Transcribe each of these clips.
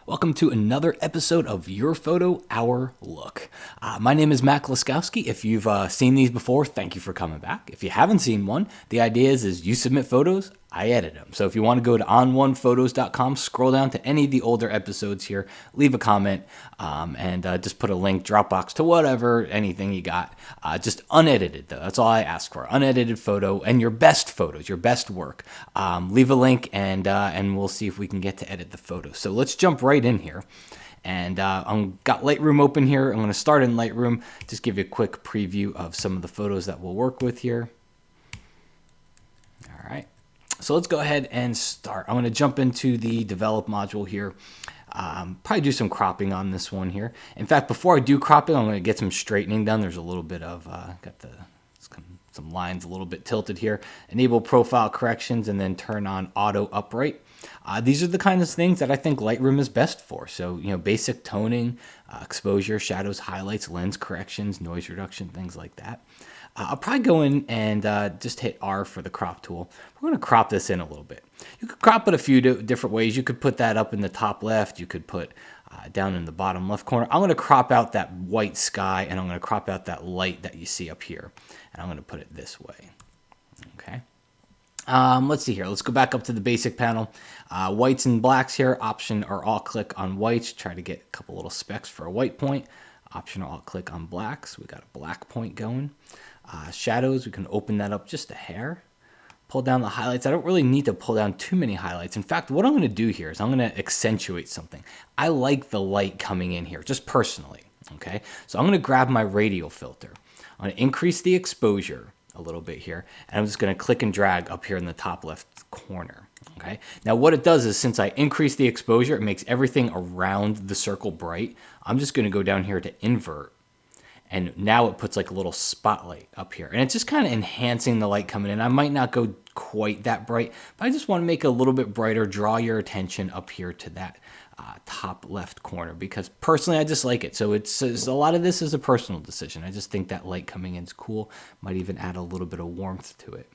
Welcome to another episode of Your Photo, Our Look. My name is Matt Laskowski. If you've seen these before, thank you for coming back. If you haven't seen one, the idea is you submit photos, I edit them. So if you want to go to on1photos.com, scroll down to any of the older episodes here, leave a comment, and just put a link, Dropbox to whatever, anything you got. Just unedited though. That's all I ask for. Unedited photo and your best photos, your best work. Leave a link and we'll see if we can get to edit the photo. So let's jump right in here. And I've got Lightroom open here. I'm going to start in Lightroom. Just give you a quick preview of some of the photos that we'll work with here. All right. So let's go ahead and start. I'm going to jump into the develop module here. Probably do some cropping on this one here. In fact, before I do cropping, I'm going to get some straightening done. There's a little bit of, got some lines a little bit tilted here. Enable profile corrections and then turn on auto upright. These are the kinds of things that I think Lightroom is best for. So, basic toning, exposure, shadows, highlights, lens corrections, noise reduction, things like that. I'll probably go in and just hit R for the crop tool. We're going to crop this in a little bit. You could crop it a few different ways. You could put that up in the top left. You could put down in the bottom left corner. I'm going to crop out that white sky, and I'm going to crop out that light that you see up here. And I'm going to put it this way. Okay. Let's see here. Let's go back up to the basic panel. Whites and blacks here. Option or alt click on whites. Try to get a couple little specks for a white point. Option or alt click on blacks. We got a black point going. Shadows, we can open that up just a hair. Pull down the highlights. I don't really need to pull down too many highlights. In fact, what I'm going to do here is I'm going to accentuate something. I like the light coming in here, just personally. Okay, so I'm going to grab my radial filter. I'm going to increase the exposure a little bit here, and I'm just going to click and drag up here in the top left corner. Okay, now what it does is, since I increase the exposure, it makes everything around the circle bright. I'm just going to go down here to invert, and now it puts like a little spotlight up here, and it's just kind of enhancing the light coming in. I might not go quite that bright, but I just want to make it a little bit brighter, draw your attention up here to that top left corner, because personally I just like it. So it's a lot of this is a personal decision. I just think that light coming in is cool. Might even add a little bit of warmth to it,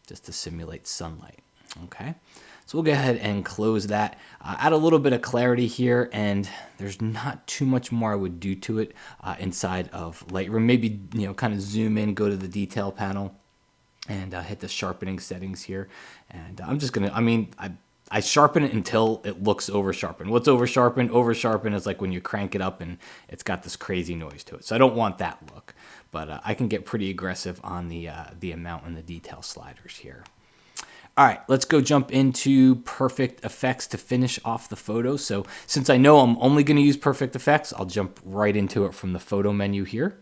just to simulate sunlight. Okay, so we'll go ahead and close that. Add a little bit of clarity here, and there's not too much more I would do to it inside of Lightroom. Maybe kind of zoom in, go to the detail panel, and hit the sharpening settings here. And I'm just gonna, I sharpen it until it looks over sharpened. What's over sharpened? Over sharpened is like when you crank it up and it's got this crazy noise to it. So I don't want that look, but I can get pretty aggressive on the amount and the detail sliders here. All right, let's go jump into Perfect Effects to finish off the photo. So since I know I'm only going to use Perfect Effects, I'll jump right into it from the photo menu here.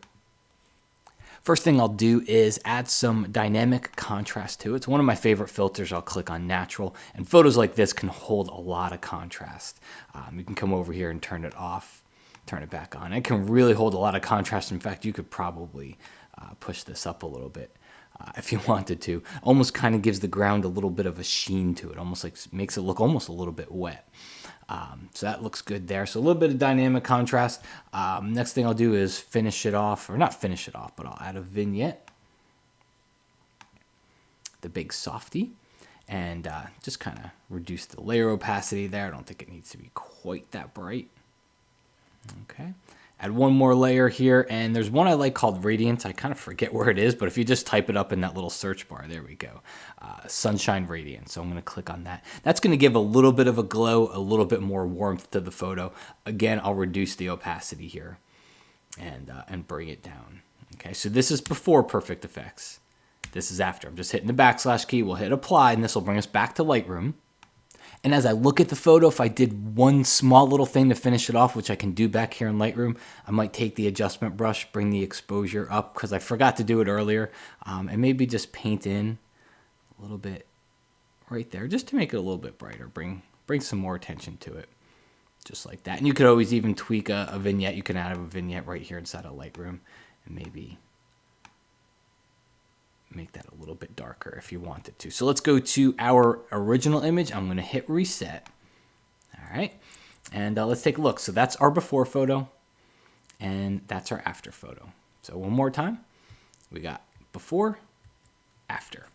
First thing I'll do is add some dynamic contrast to it. It's one of my favorite filters. I'll click on natural, and photos like this can hold a lot of contrast. You can come over here and turn it off, turn it back on. It can really hold a lot of contrast. In fact, you could probably push this up a little bit. If you wanted to. Almost kind of gives the ground a little bit of a sheen to it, almost like makes it look almost a little bit wet. So that looks good there. So a little bit of dynamic contrast. Next thing I'll do is finish it off, or not finish it off, but I'll add a vignette, the big softy, and just kind of reduce the layer opacity there. I don't think it needs to be quite that bright. Okay. Add one more layer here, and there's one I like called Radiance. I kind of forget where it is, but if you just type it up in that little search bar, there we go. Sunshine Radiance. So I'm going to click on that. That's going to give a little bit of a glow, a little bit more warmth to the photo. Again, I'll reduce the opacity here and bring it down. Okay, so this is before Perfect Effects. This is after. I'm just hitting the backslash key. We'll hit apply, and this will bring us back to Lightroom. And as I look at the photo, if I did one small little thing to finish it off, which I can do back here in Lightroom, I might take the adjustment brush, bring the exposure up, because I forgot to do it earlier, and maybe just paint in a little bit right there, just to make it a little bit brighter, bring some more attention to it, just like that. And you could always even tweak a vignette. You can add a vignette right here inside of Lightroom, and maybe make that a little bit darker if you wanted to. So let's go to our original image. I'm going to hit reset. All right. And let's take a look. So that's our before photo, and that's our after photo. So one more time. We got before, after.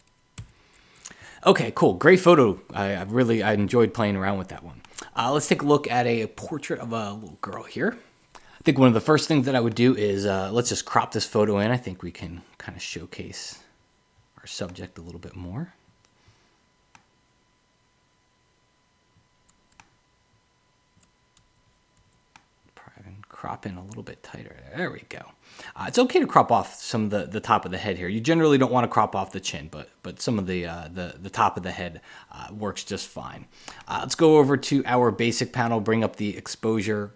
Okay, cool. Great photo. I enjoyed playing around with that one. Let's take a look at a portrait of a little girl here. I think one of the first things that I would do is let's just crop this photo in. I think we can kind of showcase our subject a little bit more. Crop in a little bit tighter. There we go. It's okay to crop off some of the top of the head here. You generally don't want to crop off the chin, but some of the top of the head works just fine. Let's go over to our basic panel, bring up the exposure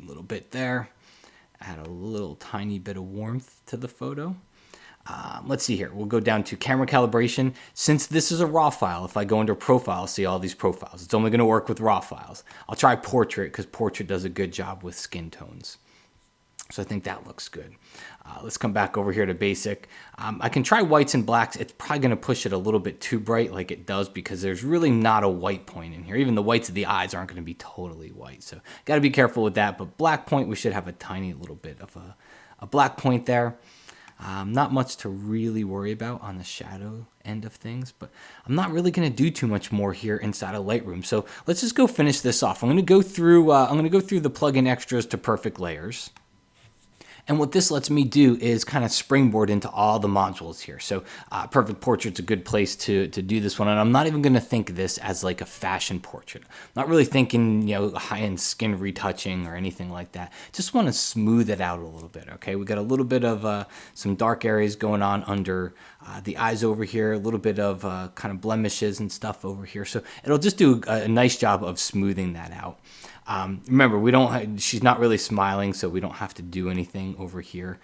a little bit there, add a little tiny bit of warmth to the photo. Let's see here. We'll go down to camera calibration. Since this is a RAW file, if I go under profile, see all these profiles. It's only going to work with RAW files. I'll try portrait because portrait does a good job with skin tones. So I think that looks good. Let's come back over here to basic. I can try whites and blacks. It's probably going to push it a little bit too bright like it does because there's really not a white point in here. Even the whites of the eyes aren't going to be totally white. So got to be careful with that. But black point, we should have a tiny little bit of a black point there. Not much to really worry about on the shadow end of things, but I'm not really going to do too much more here inside of Lightroom. So let's just go finish this off. I'm going to go through the plugin extras to perfect layers. And what this lets me do is kind of springboard into all the modules here. So Perfect Portrait's a good place to do this one. And I'm not even going to think this as like a fashion portrait. I'm not really thinking, high-end skin retouching or anything like that. Just want to smooth it out a little bit, okay? We got a little bit of some dark areas going on under the eyes over here, a little bit of kind of blemishes and stuff over here. So it'll just do a nice job of smoothing that out. Remember, she's not really smiling, so we don't have to do anything over here.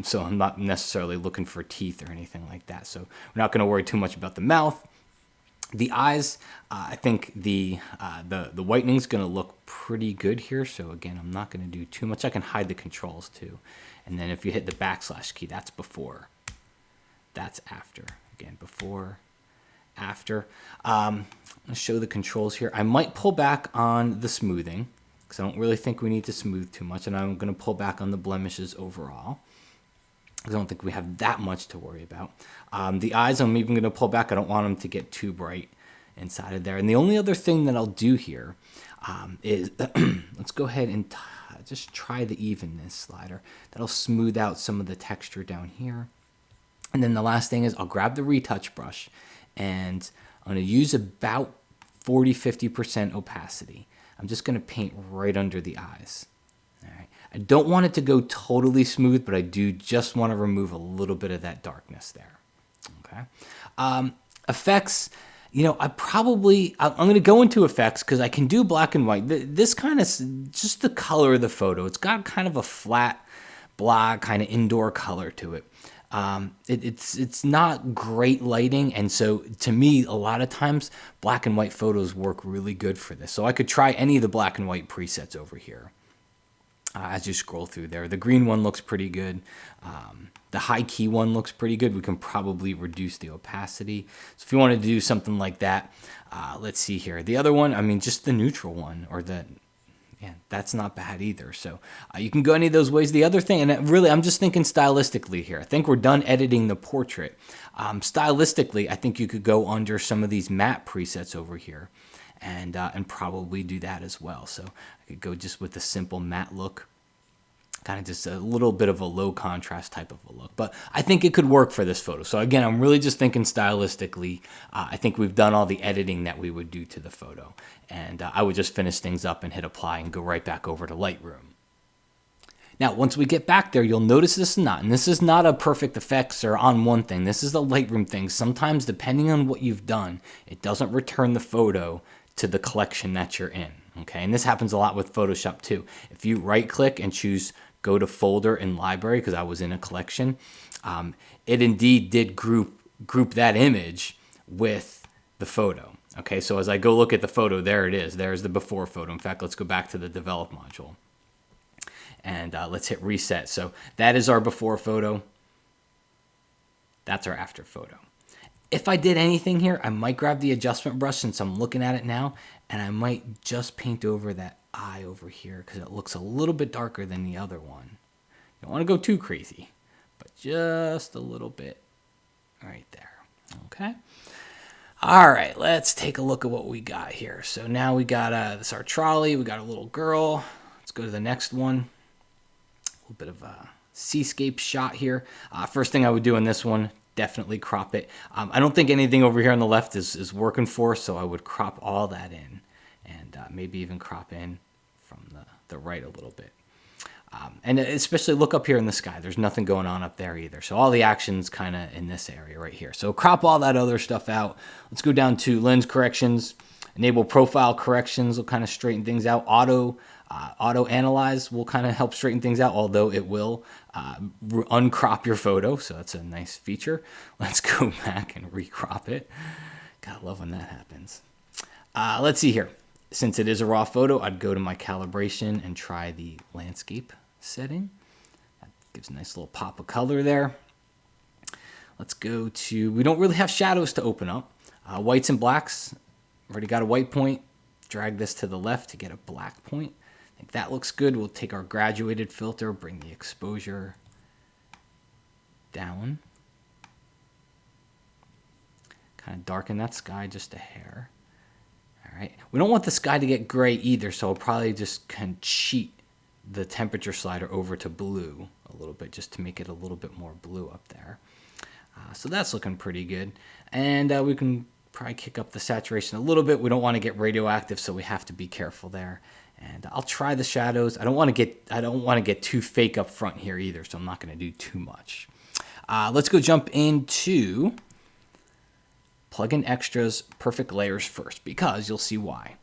So I'm not necessarily looking for teeth or anything like that. So we're not going to worry too much about the mouth. The eyes, I think the whitening is going to look pretty good here. So again, I'm not going to do too much. I can hide the controls too. And then if you hit the backslash key, that's before. That's after. Again, before, after. I'll show the controls here. I might pull back on the smoothing because I don't really think we need to smooth too much, and I'm going to pull back on the blemishes overall because I don't think we have that much to worry about. The eyes, I'm even going to pull back. I don't want them to get too bright inside of there. And the only other thing that I'll do here is let's go ahead and just try the evenness slider. That'll smooth out some of the texture down here. And then the last thing is I'll grab the retouch brush and I'm going to use about 40-50% opacity. I'm just going to paint right under the eyes. All right. I don't want it to go totally smooth, but I do just want to remove a little bit of that darkness there. Okay. Effects, I'm going to go into effects because I can do black and white. This kind of, just the color of the photo, it's got kind of a flat, black, kind of indoor color to it. It's not great lighting, and so to me a lot of times black and white photos work really good for this. So I could try any of the black and white presets over here as you scroll through there. The green one looks pretty good. The high key one looks pretty good. We can probably reduce the opacity. So if you wanted to do something like that, let's see here. The other one, just the neutral one, or that's not bad either. So you can go any of those ways. The other thing, and really I'm just thinking stylistically here. I think we're done editing the portrait. Stylistically, I think you could go under some of these matte presets over here and probably do that as well. So I could go just with a simple matte look. Kind of just a little bit of a low contrast type of a look. But I think it could work for this photo. So again, I'm really just thinking stylistically. I think we've done all the editing that we would do to the photo. And I would just finish things up and hit apply and go right back over to Lightroom. Now, once we get back there, you'll notice this is not a perfect effects or on one thing. This is a Lightroom thing. Sometimes, depending on what you've done, it doesn't return the photo to the collection that you're in. Okay, and this happens a lot with Photoshop too. If you right click and choose go to folder in library, because I was in a collection, it indeed did group that image with the photo. Okay, so as I go look at the photo, there it is. There's the before photo. In fact, let's go back to the develop module and let's hit reset. So that is our before photo. That's our after photo. If I did anything here, I might grab the adjustment brush since I'm looking at it now, and I might just paint over that eye over here because it looks a little bit darker than the other one. You don't want to go too crazy, but just a little bit right there. Okay. All right, let's take a look at what we got here. So now we got this our trolley. We got a little girl. Let's go to the next one. A little bit of a seascape shot here. First thing I would do in this one, definitely crop it. I don't think anything over here on the left is working for us, so I would crop all that in, and maybe even crop in from the right a little bit. And especially look up here in the sky. There's nothing going on up there either. So all the action's kind of in this area right here. So crop all that other stuff out. Let's go down to lens corrections. Enable profile corrections will kind of straighten things out. Auto analyze will kind of help straighten things out, although it will uncrop your photo. So that's a nice feature. Let's go back and recrop it. God, I love when that happens. Let's see here. Since it is a raw photo, I'd go to my calibration and try the landscape setting. That gives a nice little pop of color there. Let's go to, we don't really have shadows to open up. Whites and blacks, already got a white point. Drag this to the left to get a black point. I think that looks good. We'll take our graduated filter, bring the exposure down. Kind of darken that sky just a hair. All right. We don't want the sky to get gray either, so I'll probably just kind of cheat the temperature slider over to blue a little bit just to make it a little bit more blue up there. So that's looking pretty good. And we can probably kick up the saturation a little bit. We don't want to get radioactive, so we have to be careful there. And I'll try the shadows. I don't want to get too fake up front here either, so I'm not going to do too much. Let's go jump into Plugin Extras Perfect Layers first, because you'll see why.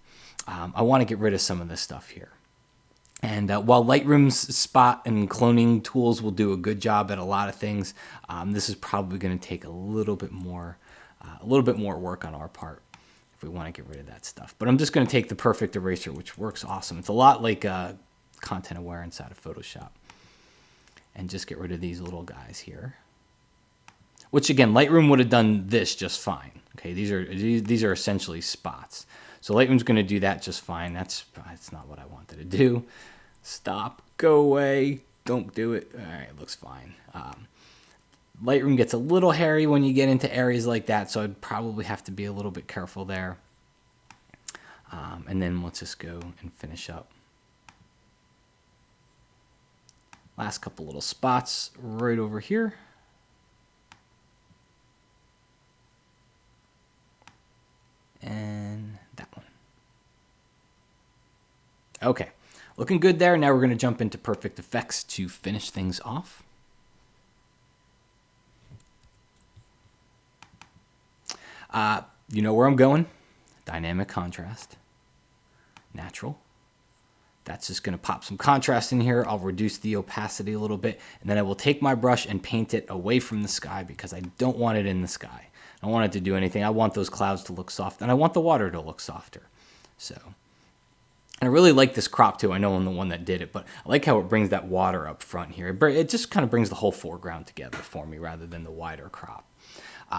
I want to get rid of some of this stuff here. And while Lightroom's spot and cloning tools will do a good job at a lot of things, this is probably going to take a little bit more work on our part if we want to get rid of that stuff. But I'm just going to take the Perfect Eraser, which works awesome. It's a lot like Content Aware inside of Photoshop, and just get rid of these little guys here. Which again, Lightroom would have done this just fine. Okay, these are essentially spots. So Lightroom's going to do that just fine. That's not what I wanted to do. Stop. Go away. Don't do it. All right, it looks fine. Lightroom gets a little hairy when you get into areas like that, so I'd probably have to be a little bit careful there. And then let's just go and finish up. Last couple little spots right over here. And that one. Okay, looking good there. Now we're going to jump into Perfect Effects to finish things off. You know where I'm going. Dynamic contrast. Natural. That's just going to pop some contrast in here. I'll reduce the opacity a little bit, and then I will take my brush and paint it away from the sky because I don't want it in the sky. I don't want it to do anything. I want those clouds to look soft, and I want the water to look softer. So, and I really like this crop too. I know I'm the one that did it, but I like how it brings that water up front here. It just kind of brings the whole foreground together for me rather than the wider crop.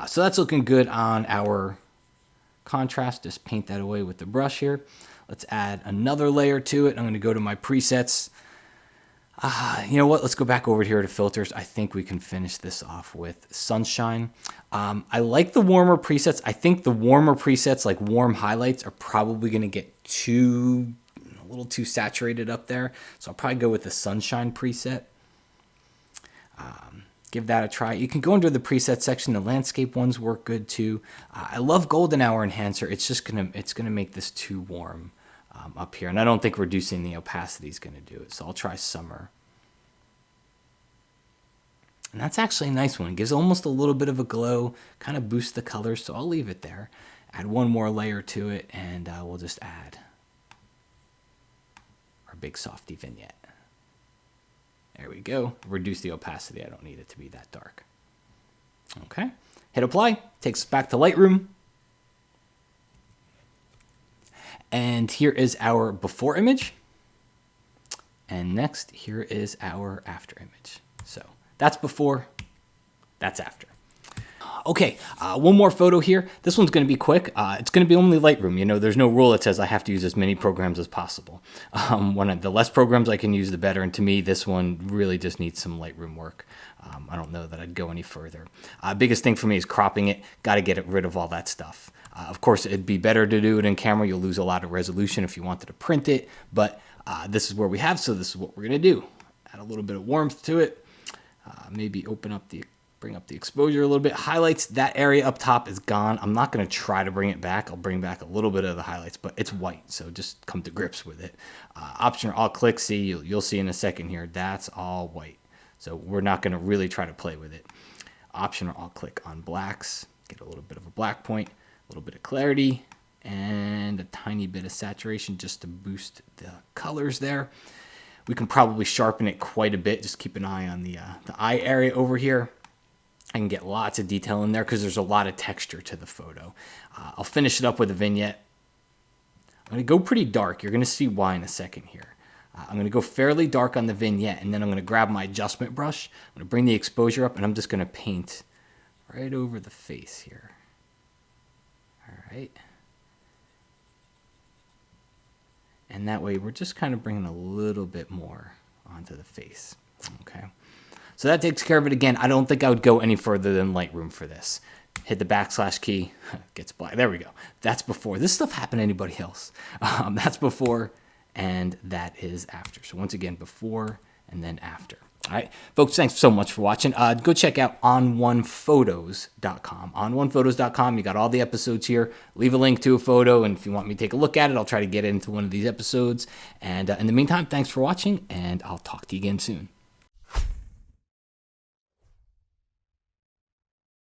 So that's looking good on our contrast. Just paint that away with the brush here. Let's add another layer to it. I'm going to go to my presets. You know what? Let's go back over here to filters. I think we can finish this off with sunshine. I like the warmer presets. I think the warmer presets, like warm highlights, are probably going to get a little too saturated up there. So I'll probably go with the sunshine preset. Give that a try. You can go into the preset section. The landscape ones work good too. I love golden hour enhancer. It's gonna make this too warm up here, and I don't think reducing the opacity is gonna do it. So I'll try summer. And that's actually a nice one. It gives almost a little bit of a glow, kind of boosts the colors. So I'll leave it there. Add one more layer to it, and we'll just add our big softy vignette. There we go. Reduce the opacity. I don't need it to be that dark. Okay. Hit apply. Takes us back to Lightroom. And here is our before image. And next, here is our after image. So that's before, that's after. Okay, one more photo here. This one's going to be quick. It's going to be only Lightroom. You know, there's no rule that says I have to use as many programs as possible. The less programs I can use, the better. And to me, this one really just needs some Lightroom work. I don't know that I'd go any further. Biggest thing for me is cropping it. Got to get rid of all that stuff. Of course, it'd be better to do it in camera. You'll lose a lot of resolution if you wanted to print it. But this is where we have, so this is what we're going to do. Add a little bit of warmth to it. Maybe bring up the exposure a little bit. Highlights, that area up top is gone. I'm not going to try to bring it back. I'll bring back a little bit of the highlights, but it's white, so just come to grips with it. Option or alt-click, see, you'll see in a second here, that's all white. So we're not going to really try to play with it. Option or alt-click on blacks, get a little bit of a black point, a little bit of clarity, and a tiny bit of saturation just to boost the colors there. We can probably sharpen it quite a bit. Just keep an eye on the eye area over here. I can get lots of detail in there because there's a lot of texture to the photo. I'll finish it up with a vignette. I'm going to go pretty dark. You're going to see why in a second here. I'm going to go fairly dark on the vignette, and then I'm going to grab my adjustment brush. I'm going to bring the exposure up, and I'm just going to paint right over the face here. All right. And that way we're just kind of bringing a little bit more onto the face. Okay. So that takes care of it. Again, I don't think I would go any further than Lightroom for this. Hit the backslash key, gets black. There we go. That's before. This stuff happened to anybody else. That's before, and that is after. So once again, before and then after. All right, folks, thanks so much for watching. Go check out ON1Photos.com. ON1Photos.com, you got all the episodes here. Leave a link to a photo, and if you want me to take a look at it, I'll try to get it into one of these episodes. And in the meantime, thanks for watching, and I'll talk to you again soon.